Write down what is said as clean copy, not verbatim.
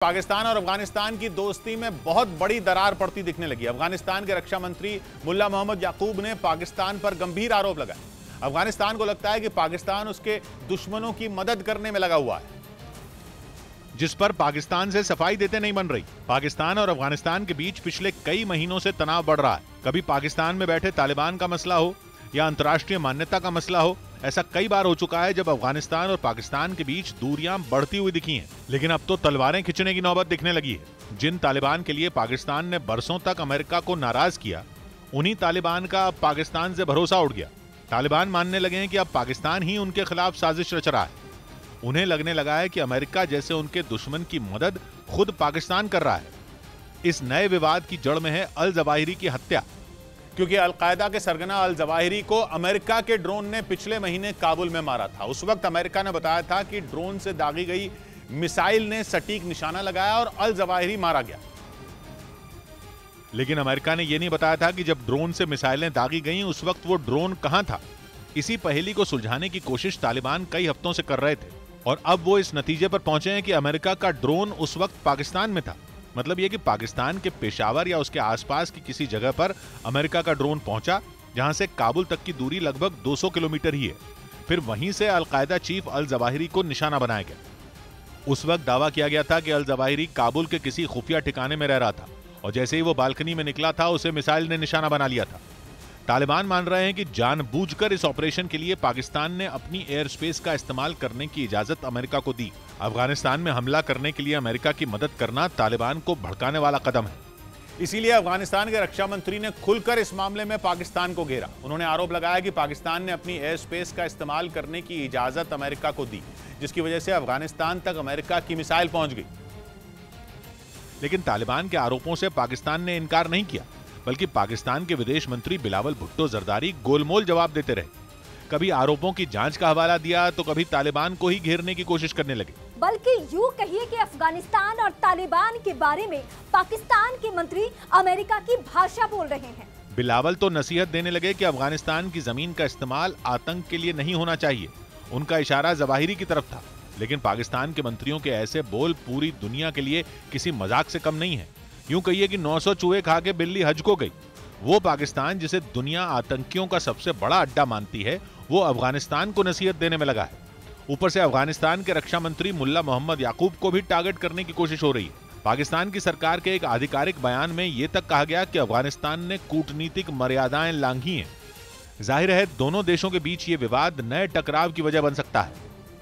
पाकिस्तान और अफगानिस्तान की दोस्ती में बहुत बड़ी दरार पड़ती दिखने लगी। अफगानिस्तान के रक्षा मंत्री मुल्ला मोहम्मद याकूब ने पाकिस्तान पर गंभीर आरोप लगाए। अफगानिस्तान को लगता है कि पाकिस्तान उसके दुश्मनों की मदद करने में लगा हुआ है, जिस पर पाकिस्तान से सफाई देते नहीं बन रही। पाकिस्तान और अफगानिस्तान के बीच पिछले कई महीनों से तनाव बढ़ रहा है। कभी पाकिस्तान में बैठे तालिबान का मसला हो या अंतर्राष्ट्रीय मान्यता का मसला हो, ऐसा कई बार हो चुका है जब अफगानिस्तान और पाकिस्तान के बीच दूरियां बढ़ती हुई दिखी हैं। लेकिन अब तो तलवारें खींचने की नौबत दिखने लगी है। जिन तालिबान के लिए पाकिस्तान ने बरसों तक अमेरिका को नाराज किया, उन्हीं तालिबान का अब पाकिस्तान से भरोसा उठ गया। तालिबान मानने लगे हैं कि अब पाकिस्तान ही उनके खिलाफ साजिश रच रहा है। उन्हें लगने लगा है कि अमेरिका जैसे उनके दुश्मन की मदद खुद पाकिस्तान कर रहा है। इस नए विवाद की जड़ में है अल जवाहिरी की हत्या, क्योंकि अलकायदा के सरगना अल जवाहिरी को अमेरिका के ड्रोन ने पिछले महीने काबुल में मारा था। उस वक्त अमेरिका ने बताया था कि ड्रोन से दागी गई मिसाइल ने सटीक निशाना लगाया और अल जवाहिरी मारा गया। लेकिन अमेरिका ने यह नहीं बताया था कि जब ड्रोन से मिसाइलें दागी गईं, उस वक्त वो ड्रोन कहां था। इसी पहेली को सुलझाने की कोशिश तालिबान कई हफ्तों से कर रहे थे और अब वो इस नतीजे पर पहुंचे हैं कि अमेरिका का ड्रोन उस वक्त पाकिस्तान में था। मतलब यह कि पाकिस्तान के पेशावर या उसके आसपास की किसी जगह पर अमेरिका का ड्रोन पहुंचा, जहां से काबुल तक की दूरी लगभग 200 किलोमीटर ही है। फिर वहीं से अलकायदा चीफ अल जवाहिरी को निशाना बनाया गया। उस वक्त दावा किया गया था कि अल जवाहिरी काबुल के किसी खुफिया ठिकाने में रह रहा था और जैसे ही वो बालकनी में निकला था, उसे मिसाइल ने निशाना बना लिया था। तालिबान मान रहे हैं कि जानबूझकर इस ऑपरेशन के लिए पाकिस्तान ने अपनी एयर स्पेस का इस्तेमाल करने की इजाजत अमेरिका को दी। अफगानिस्तान में हमला करने के लिए अमेरिका की मदद करना तालिबान को भड़काने वाला कदम है। इसीलिए अफगानिस्तान के रक्षा मंत्री ने खुलकर इस मामले में पाकिस्तान को घेरा। उन्होंने आरोप लगाया कि पाकिस्तान ने अपनी एयर स्पेस का इस्तेमाल करने की इजाजत अमेरिका को दी, जिसकी वजह से अफगानिस्तान तक अमेरिका की मिसाइल पहुंच गई। लेकिन तालिबान के आरोपों से पाकिस्तान ने इनकार नहीं किया, बल्कि पाकिस्तान के विदेश मंत्री बिलावल भुट्टो जरदारी गोलमोल जवाब देते रहे। कभी आरोपों की जांच का हवाला दिया तो कभी तालिबान को ही घेरने की कोशिश करने लगे। बल्कि यूं कहिए कि अफगानिस्तान और तालिबान के बारे में पाकिस्तान के मंत्री अमेरिका की भाषा बोल रहे हैं। बिलावल तो नसीहत देने लगे कि अफगानिस्तान की जमीन का इस्तेमाल आतंक के लिए नहीं होना चाहिए। उनका इशारा जवाहिरी की तरफ था। लेकिन पाकिस्तान के मंत्रियों के ऐसे बोल पूरी दुनिया के लिए किसी मजाक से कम नहीं है। यूं कहिए कि 900 चूहे खा के बिल्ली हज को गई। वो पाकिस्तान जिसे दुनिया आतंकियों का सबसे बड़ा अड्डा मानती है, वो अफगानिस्तान को नसीहत देने में लगा है। ऊपर से अफगानिस्तान के रक्षा मंत्री मुल्ला मोहम्मद याकूब को भी टारगेट करने की कोशिश हो रही है। पाकिस्तान की सरकार के एक आधिकारिक बयान में यह तक कहा गया कि अफगानिस्तान ने कूटनीतिक मर्यादाएं लांघी हैं। जाहिर है दोनों देशों के बीच ये विवाद नए टकराव की वजह बन सकता है।